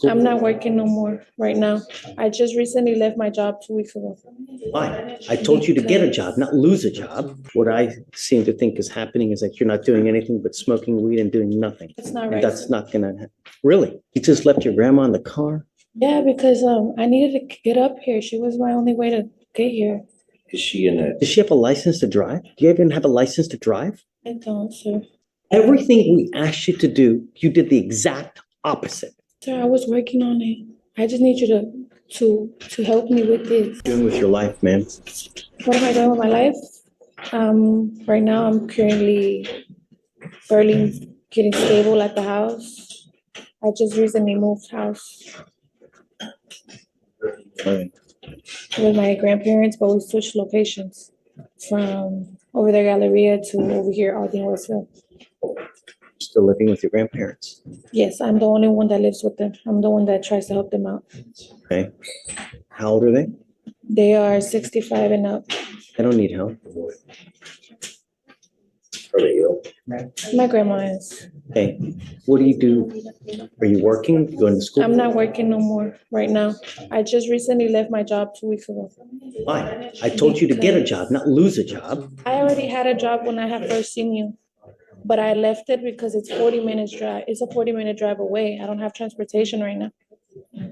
I'm not working no more right now. I just recently left my job 2 weeks ago. Why? I told you to get a job, not lose a job. What I seem to think is happening is that you're not doing anything but smoking weed and doing nothing. That's not And right. that's not gonna, really? You just left your grandma in the car? Yeah, because I needed to get up here. She was my only way to get here. Is she in a, Does she have a license to drive? Do you even have a license to drive? I don't, sir. Everything we asked you to do, you did the exact opposite. Sir, I was working on it. I just need you to help me with this. Doing with your life, man. What am I doing with my life? Right now I'm currently barely getting stable at the house. I just recently moved house Alright. with my grandparents, but we switched locations from over there Galleria to over here, Aldine Westfield. Still living with your grandparents. Yes, I'm the only one that lives with them. I'm the one that tries to help them out. Okay. How old are they? They are 65 and up. They don't need help. are they ill? My grandma is. Okay. What do you do? Are you working? You going to school? I'm not working no more right now. I just recently left my job 2 weeks ago. Why? I told you to get a job, not lose a job. I already had a job when I had first seen you, but I left it because it's 40 minutes drive. It's a 40-minute drive away. I don't have transportation right now.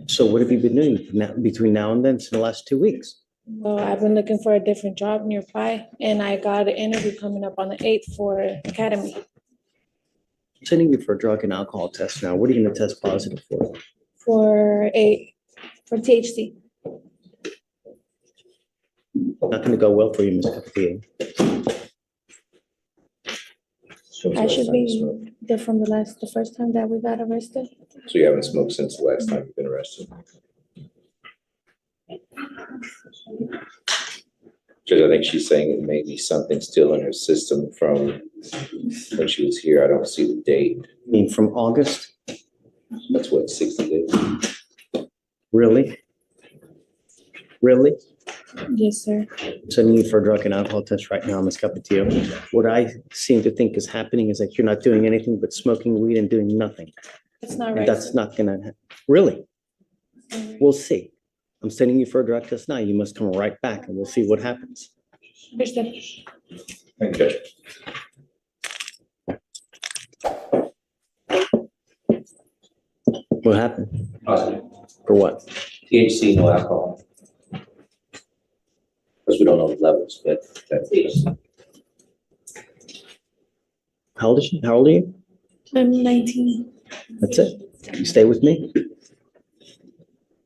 So what have you been doing between now and then, in the last 2 weeks? Well, I've been looking for a different job nearby, and I got an interview coming up on the 8th for Academy. I'm sending you for a drug and alcohol test now. What are you going to test positive for? For THC. Not going to go well for you, Ms. Castillo. I should be there from the first time that we got arrested. So you haven't smoked since the last time you've been arrested? Because I think she's saying it may be something still in her system from when she was here. I don't see the date. I mean, from August? That's what, 60 days? Really? Really? Yes, sir. I'm sending you for a drug and alcohol test right now, Ms. Capetillo. What I seem to think is happening is that you're not doing anything but smoking weed and doing nothing. That's not And right. that's not gonna, really? We'll see. I'm sending you for a drug test now. You must come right back and we'll see what happens. Understood. Thank you, Judge. What happened? Positive. For what? THC, no alcohol. Because we don't know the levels, but that's. How old is she? How old are you? I'm 19. That's it. You stay with me.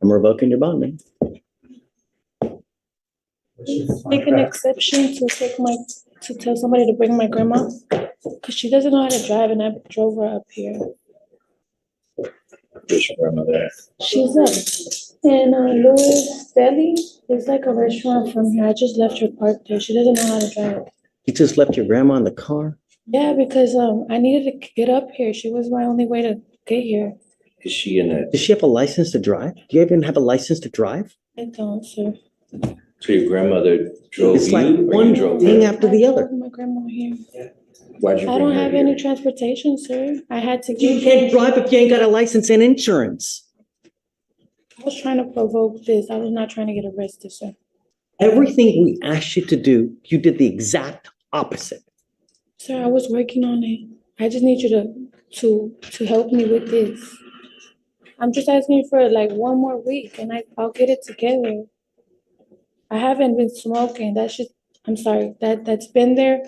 I'm revoking your bond, man. Make an exception to tell somebody to bring my grandma, because she doesn't know how to drive, and I drove her up here. Where's your grandmother at? She's up in Louis Deli. It's like a restaurant from here. I just left her parked there. She doesn't know how to drive. You just left your grandma in the car? Yeah, because I needed to get up here. She was my only way to get here. Is she in a, Does she have a license to drive? Do you even have a license to drive? I don't, sir. so your grandmother drove It's you? like or you one drove thing her? after I the drove other. my grandma here. Why'd you I bring don't her have here? any transportation, sir. I had to You get. can't drive if you ain't got a license and insurance. I was trying to provoke this. I was not trying to get arrested, sir. Everything we asked you to do, you did the exact opposite. Sir, I was working on it. I just need you to help me with this. I'm just asking you for like one more week, and I'll get it together. I haven't been smoking. I'm sorry. That's been there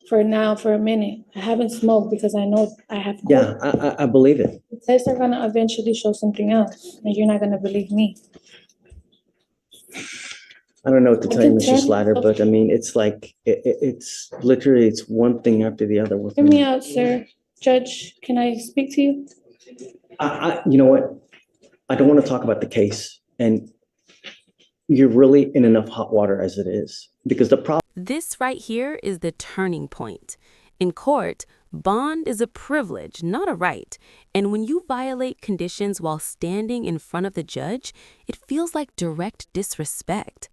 for a minute. I haven't smoked because I know I have. Yeah, I believe it. The tests are gonna eventually show something else, and you're not gonna believe me. I don't know what to I tell you, can Mr. tell- Slatter, but I mean, it's like, it's literally, it's one thing after the other with Hear me me. out, sir. Judge, can I speak to you? You know what? I don't want to talk about the case, and you're really in enough hot water as it is, because the problem. This right here is the turning point. In court, bond is a privilege, not a right. And when you violate conditions while standing in front of the judge, it feels like direct disrespect.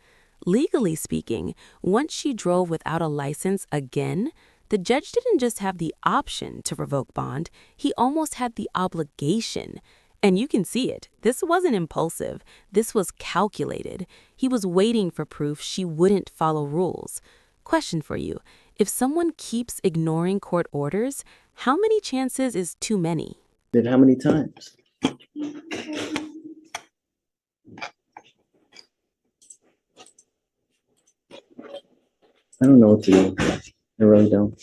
Legally speaking, once she drove without a license again, the judge didn't just have the option to revoke bond, he almost had the obligation. And you can see it. This wasn't impulsive. This was calculated. He was waiting for proof she wouldn't follow rules. Question for you. If someone keeps ignoring court orders, how many chances is too many? Did how many times? I don't know what to do. I really don't.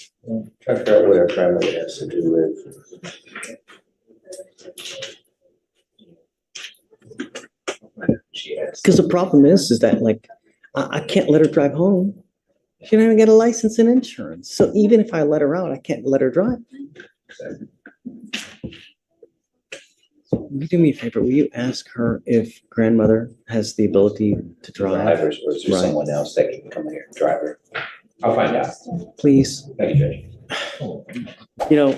Try to figure out what our grandmother has to do with. She has. Because the problem is that like, I can't let her drive home. She don't even get a license and insurance. So even if I let her out, I can't let her drive. Will you do me a favor? Will you ask her if grandmother has the ability to drive? Drivers, or is there Right. someone else that can come here and drive her? I'll find out. Please. Thank you, Judge. You know,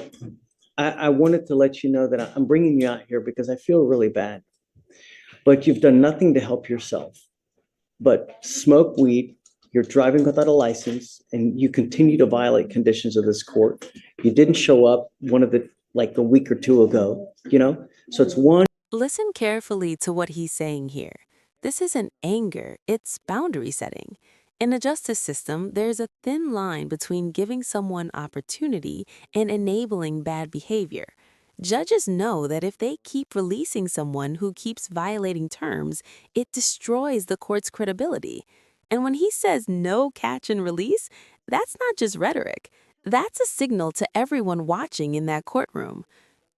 I wanted to let you know that I'm bringing you out here because I feel really bad. But you've done nothing to help yourself. But smoke weed, you're driving without a license, and you continue to violate conditions of this court. You didn't show up like a week or two ago, you know? So it's one. Listen carefully to what he's saying here. This isn't anger, it's boundary setting. In the justice system, there's a thin line between giving someone opportunity and enabling bad behavior. Judges know that if they keep releasing someone who keeps violating terms, it destroys the court's credibility. And when he says no catch and release, that's not just rhetoric. That's a signal to everyone watching in that courtroom.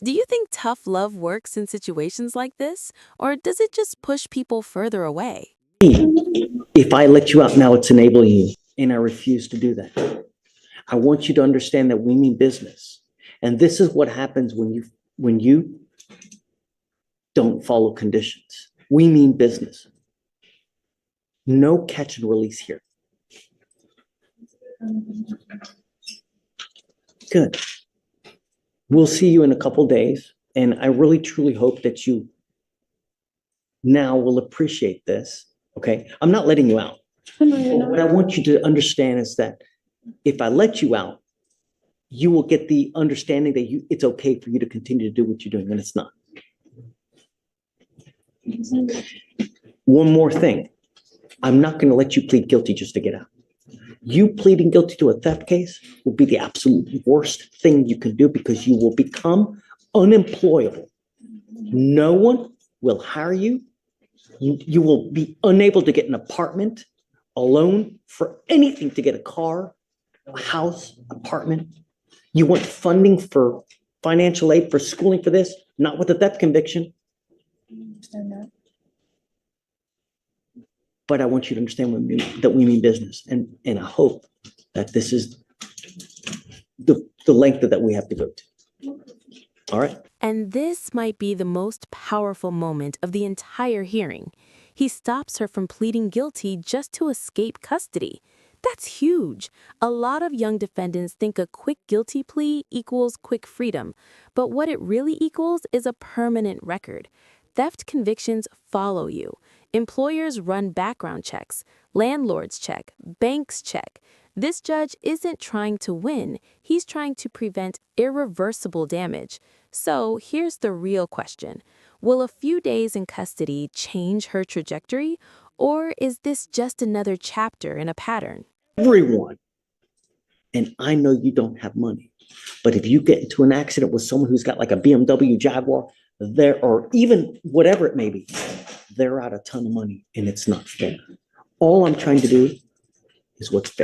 Do you think tough love works in situations like this, or does it just push people further away? If I let you out now, it's enabling you, and I refuse to do that. I want you to understand that we mean business. And this is what happens when you don't follow conditions. We mean business. No catch and release here. Good. We'll see you in a couple days, and I really truly hope that you now will appreciate this. Okay, I'm not letting you out. What I want you to understand is that if I let you out, you will get the understanding that it's okay for you to continue to do what you're doing, and it's not. One more thing. I'm not going to let you plead guilty just to get out. You pleading guilty to a theft case will be the absolute worst thing you can do because you will become unemployable. No one will hire you. You will be unable to get an apartment, a loan for anything, to get a car, a house, apartment. You want funding for financial aid for schooling for this, not with a theft conviction. But I want you to understand that we mean business. And I hope that this is the length that we have to go to. All right. And this might be the most powerful moment of the entire hearing. He stops her from pleading guilty just to escape custody. That's huge. A lot of young defendants think a quick guilty plea equals quick freedom, but what it really equals is a permanent record. Theft convictions follow you. Employers run background checks, landlords check, banks check. This judge isn't trying to win, he's trying to prevent irreversible damage. So here's the real question. Will a few days in custody change her trajectory, or is this just another chapter in a pattern? Everyone. And I know you don't have money, but if you get into an accident with someone who's got like a BMW Jaguar, or even whatever it may be, they're out a ton of money, and it's not fair. All I'm trying to do is what's fair.